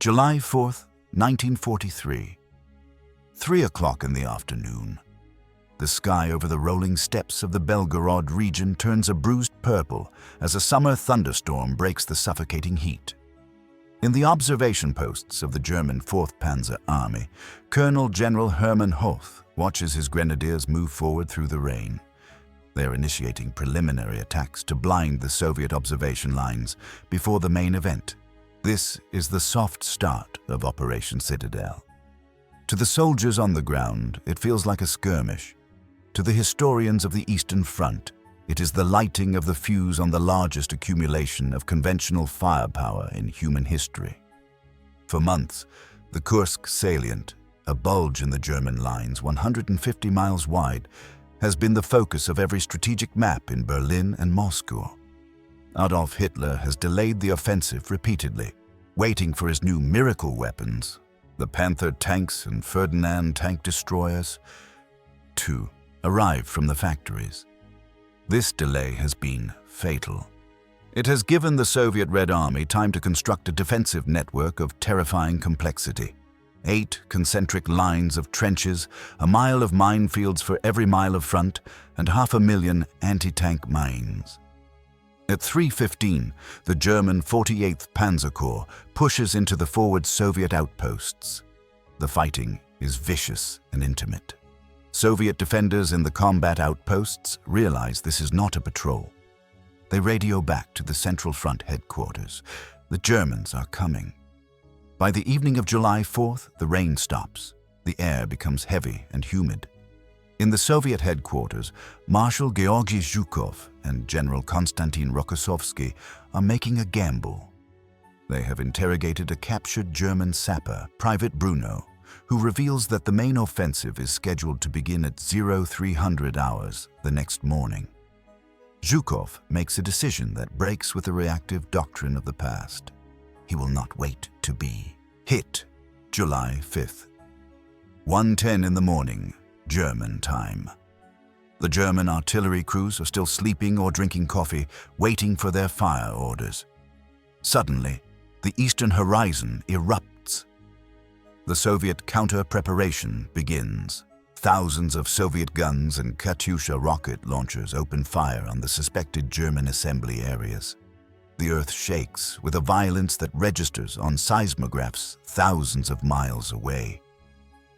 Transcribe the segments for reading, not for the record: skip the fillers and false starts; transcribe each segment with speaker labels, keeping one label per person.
Speaker 1: July 4th, 1943. 3 o'clock in the afternoon. The sky over the rolling steppes of the Belgorod region turns a bruised purple as a summer thunderstorm breaks the suffocating heat. In the observation posts of the German 4th Panzer Army, Colonel General Hermann Hoth watches his grenadiers move forward through the rain. They are initiating preliminary attacks to blind the Soviet observation lines before the main event. This is the soft start of Operation Citadel. To the soldiers on the ground, it feels like a skirmish. To the historians of the Eastern Front, it is the lighting of the fuse on the largest accumulation of conventional firepower in human history. For months, the Kursk salient, a bulge in the German lines 150 miles wide, has been the focus of every strategic map in Berlin and Moscow. Adolf Hitler has delayed the offensive repeatedly, waiting for his new miracle weapons, the Panther tanks and Ferdinand tank destroyers, to arrive from the factories. This delay has been fatal. It has given the Soviet Red Army time to construct a defensive network of terrifying complexity. 8 concentric lines of trenches, a mile of minefields for every mile of front, and 500,000 anti-tank mines. At 3:15, the German 48th Panzer Corps pushes into the forward Soviet outposts. The fighting is vicious and intimate. Soviet defenders in the combat outposts realize this is not a patrol. They radio back to the Central Front headquarters. The Germans are coming. By the evening of July 4th, the rain stops. The air becomes heavy and humid. In the Soviet headquarters, Marshal Georgy Zhukov and General Konstantin Rokossovsky are making a gamble. They have interrogated a captured German sapper, Private Bruno, who reveals that the main offensive is scheduled to begin at 0300 hours the next morning. Zhukov makes a decision that breaks with the reactive doctrine of the past. He will not wait to be hit. July 5th. 1:10 in the morning, German time. The German artillery crews are still sleeping or drinking coffee, waiting for their fire orders. Suddenly, the eastern horizon erupts. The Soviet counter-preparation begins. Thousands of Soviet guns and Katyusha rocket launchers open fire on the suspected German assembly areas. The earth shakes with a violence that registers on seismographs thousands of miles away.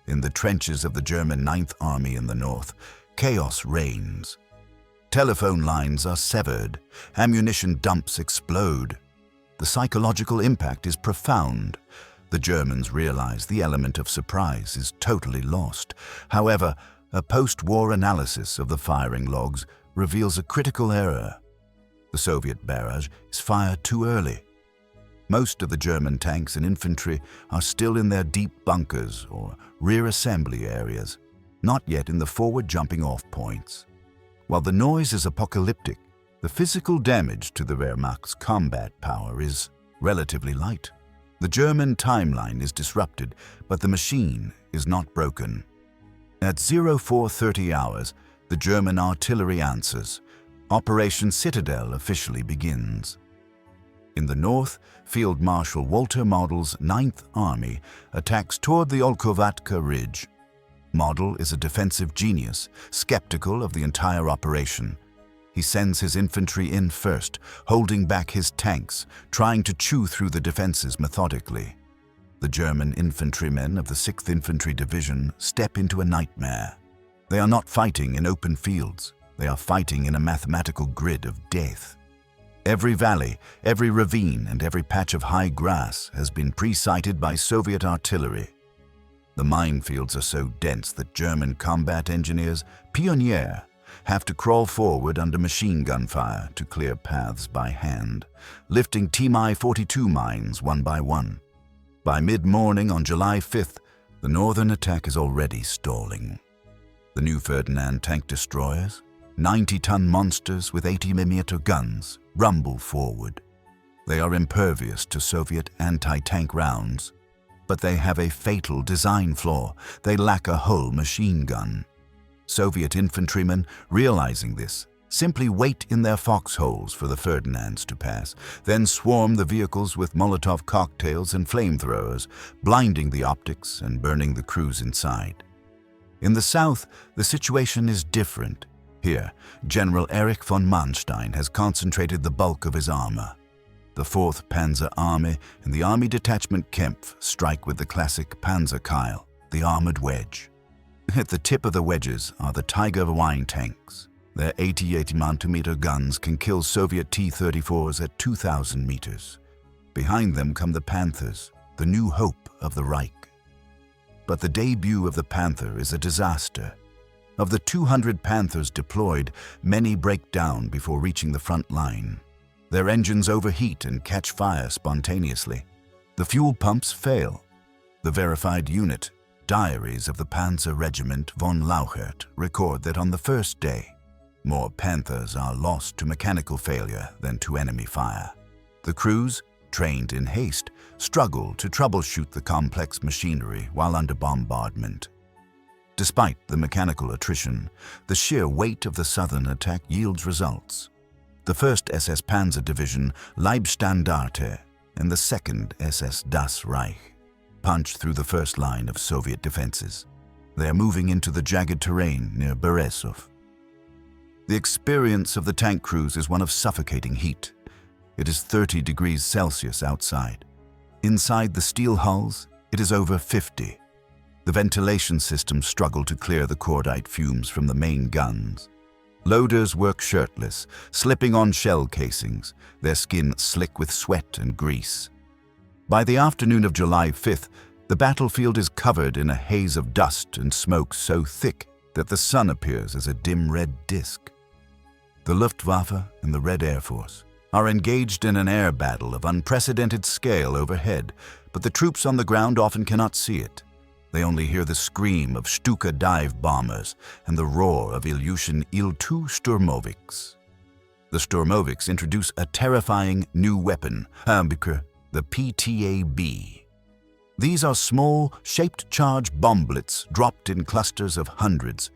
Speaker 1: In the trenches of the German 9th Army in the north, chaos reigns. Telephone lines are severed, ammunition dumps explode. The psychological impact is profound. The Germans realize the element of surprise is totally lost. However, a post-war analysis of the firing logs reveals a critical error. The Soviet barrage is fired too early. Most of the German tanks and infantry are still in their deep bunkers or rear assembly areas, not yet in the forward jumping-off points. While the noise is apocalyptic, the physical damage to the Wehrmacht's combat power is relatively light. The German timeline is disrupted, but the machine is not broken. At 0430 hours, the German artillery answers. Operation Citadel officially begins. In the north, Field Marshal Walter Model's 9th Army attacks toward the Olkovatka Ridge. Model is a defensive genius, skeptical of the entire operation. He sends his infantry in first, holding back his tanks, trying to chew through the defenses methodically. The German infantrymen of the 6th Infantry Division step into a nightmare. They are not fighting in open fields. They are fighting in a mathematical grid of death. Every valley, every ravine, and every patch of high grass has been pre-sighted by Soviet artillery. The minefields are so dense that German combat engineers, pionniers, have to crawl forward under machine gun fire to clear paths by hand, lifting T-42 mines one by one. By mid-morning on July 5th, the northern attack is already stalling. The new Ferdinand tank destroyers, 90-ton monsters with 80mm guns, rumble forward. They are impervious to Soviet anti-tank rounds, but they have a fatal design flaw. They lack a hull machine gun. Soviet infantrymen, realizing this, simply wait in their foxholes for the Ferdinands to pass, then swarm the vehicles with Molotov cocktails and flamethrowers, blinding the optics and burning the crews inside. In the south, the situation is different. Here, General Erich von Manstein has concentrated the bulk of his armor. The 4th Panzer Army and the Army Detachment Kempf strike with the classic Panzerkeil, the armored wedge. At the tip of the wedges are the Tiger Wine tanks. Their 88 mm guns can kill Soviet T-34s at 2,000 meters. Behind them come the Panthers, the new hope of the Reich. But the debut of the Panther is a disaster. Of the 200 Panthers deployed, many break down before reaching the front line. Their engines overheat and catch fire spontaneously. The fuel pumps fail. The verified unit, Diaries of the Panzer Regiment von Lauchert, record that on the first day, more Panthers are lost to mechanical failure than to enemy fire. The crews, trained in haste, struggle to troubleshoot the complex machinery while under bombardment. Despite the mechanical attrition, the sheer weight of the southern attack yields results. The 1st SS Panzer Division Leibstandarte and the 2nd SS Das Reich punch through the first line of Soviet defenses. They are moving into the jagged terrain near Berezov. The experience of the tank crews is one of suffocating heat. It is 30 degrees Celsius outside. Inside the steel hulls, it is over 50. The ventilation systems struggle to clear the cordite fumes from the main guns. Loaders work shirtless, slipping on shell casings, their skin slick with sweat and grease. By the afternoon of July 5th, the battlefield is covered in a haze of dust and smoke so thick that the sun appears as a dim red disk. The Luftwaffe and the Red Air Force are engaged in an air battle of unprecedented scale overhead, but the troops on the ground often cannot see it. They only hear the scream of Stuka dive bombers and the roar of Ilyushin Il-2 Sturmoviks. The Sturmoviks introduce a terrifying new weapon, the PTA-B. These are small, shaped charge bomblets dropped in clusters of hundreds.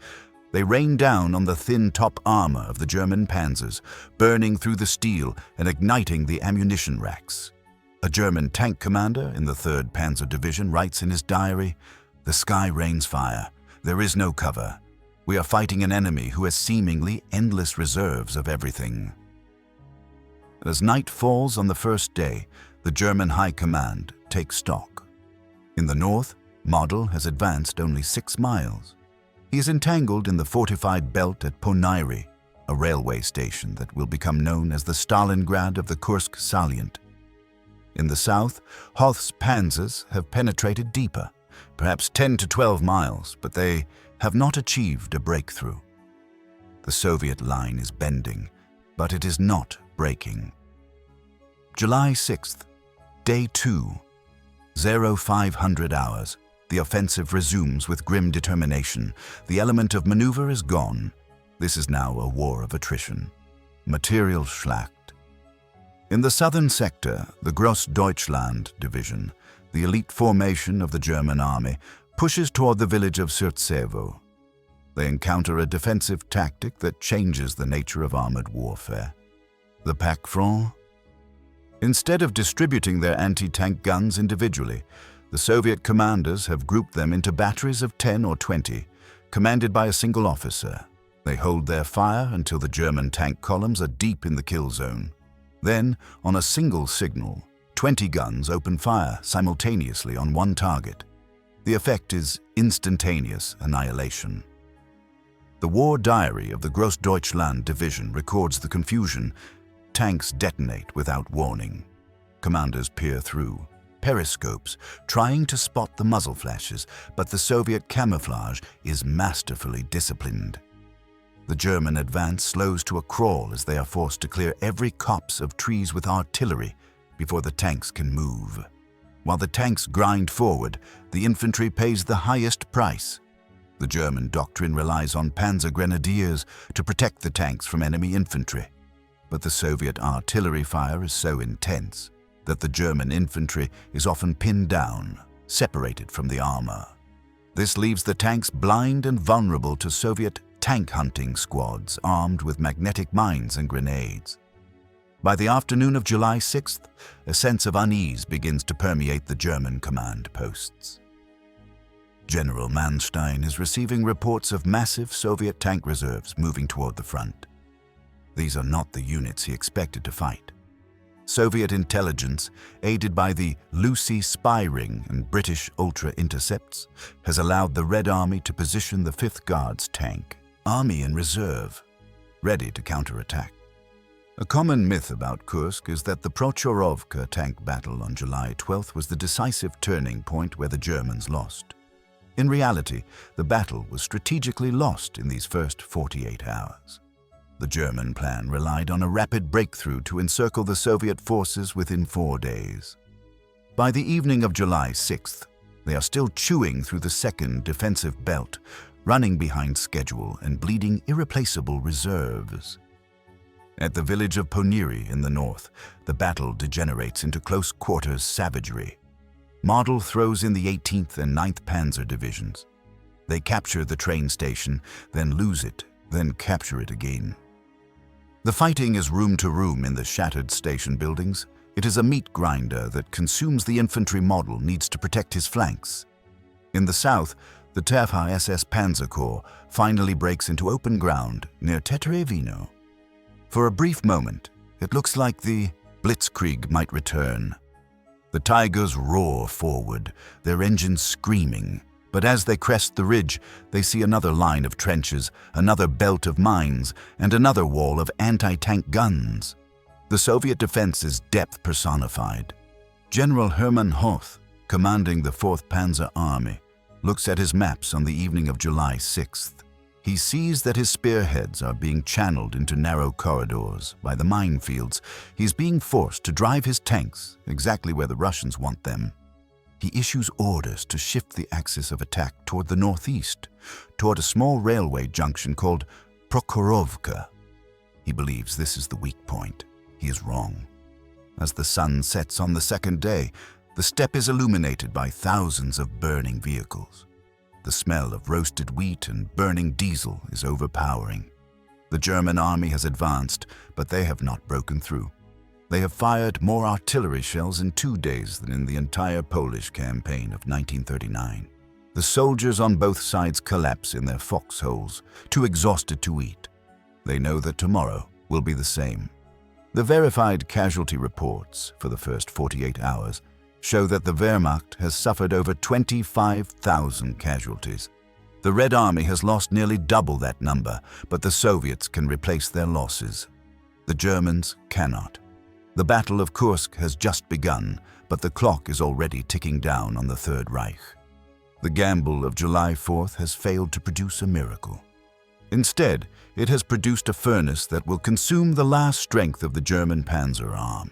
Speaker 1: They rain down on the thin top armor of the German panzers, burning through the steel and igniting the ammunition racks. A German tank commander in the 3rd Panzer Division writes in his diary, "The sky rains fire. There is no cover. We are fighting an enemy who has seemingly endless reserves of everything." As night falls on the first day, the German High Command takes stock. In the north, Model has advanced only 6 miles. He is entangled in the fortified belt at Ponyri, a railway station that will become known as the Stalingrad of the Kursk salient. In the south, Hoth's panzers have penetrated deeper, perhaps 10 to 12 miles, but they have not achieved a breakthrough. The Soviet line is bending, but it is not breaking. July 6th, Day 2, 0500 hours. The offensive resumes with grim determination. The element of maneuver is gone. This is now a war of attrition. Material schlacht. In the southern sector, the Grossdeutschland Division, the elite formation of the German army, pushes toward the village of Sirtsevo. They encounter a defensive tactic that changes the nature of armored warfare. The Pack Front. Instead of distributing their anti-tank guns individually, the Soviet commanders have grouped them into batteries of 10 or 20, commanded by a single officer. They hold their fire until the German tank columns are deep in the kill zone. Then, on a single signal, 20 guns open fire simultaneously on one target. The effect is instantaneous annihilation. The war diary of the Grossdeutschland Division records the confusion. Tanks detonate without warning. Commanders peer through periscopes, trying to spot the muzzle flashes, but the Soviet camouflage is masterfully disciplined. The German advance slows to a crawl as they are forced to clear every copse of trees with artillery before the tanks can move. While the tanks grind forward, the infantry pays the highest price. The German doctrine relies on panzer grenadiers to protect the tanks from enemy infantry. But the Soviet artillery fire is so intense that the German infantry is often pinned down, separated from the armor. This leaves the tanks blind and vulnerable to Soviet tank hunting squads armed with magnetic mines and grenades. By the afternoon of July 6th, a sense of unease begins to permeate the German command posts. General Manstein is receiving reports of massive Soviet tank reserves moving toward the front. These are not the units he expected to fight. Soviet intelligence, aided by the Lucy spy ring and British ultra intercepts, has allowed the Red Army to position the 5th Guards tank, army in reserve, ready to counterattack. A common myth about Kursk is that the Prochorovka tank battle on July 12th was the decisive turning point where the Germans lost. In reality, the battle was strategically lost in these first 48 hours. The German plan relied on a rapid breakthrough to encircle the Soviet forces within 4 days. By the evening of July 6th, they are still chewing through the second defensive belt, running behind schedule and bleeding irreplaceable reserves. At the village of Ponyri in the north, the battle degenerates into close-quarters savagery. Model throws in the 18th and 9th Panzer divisions. They capture the train station, then lose it, then capture it again. The fighting is room to room in the shattered station buildings. It is a meat grinder that consumes the infantry model needs to protect his flanks. In the south, the Tverha SS Panzer Corps finally breaks into open ground near Teterevino. For a brief moment, it looks like the Blitzkrieg might return. The Tigers roar forward, their engines screaming. But as they crest the ridge, they see another line of trenches, another belt of mines, and another wall of anti-tank guns. The Soviet defense is depth personified. General Hermann Hoth, commanding the 4th Panzer Army, looks at his maps on the evening of July 6th. He sees that his spearheads are being channeled into narrow corridors by the minefields. He's being forced to drive his tanks exactly where the Russians want them. He issues orders to shift the axis of attack toward the northeast, toward a small railway junction called Prokhorovka. He believes this is the weak point. He is wrong. As the sun sets on the second day, the steppe is illuminated by thousands of burning vehicles. The smell of roasted wheat and burning diesel is overpowering. The German army has advanced, but they have not broken through. They have fired more artillery shells in 2 days than in the entire Polish campaign of 1939. The soldiers on both sides collapse in their foxholes, too exhausted to eat. They know that tomorrow will be the same. The verified casualty reports for the first 48 hours show that the Wehrmacht has suffered over 25,000 casualties. The Red Army has lost nearly double that number, but the Soviets can replace their losses. The Germans cannot. The Battle of Kursk has just begun, but the clock is already ticking down on the Third Reich. The gamble of July 4th has failed to produce a miracle. Instead, it has produced a furnace that will consume the last strength of the German Panzer Army.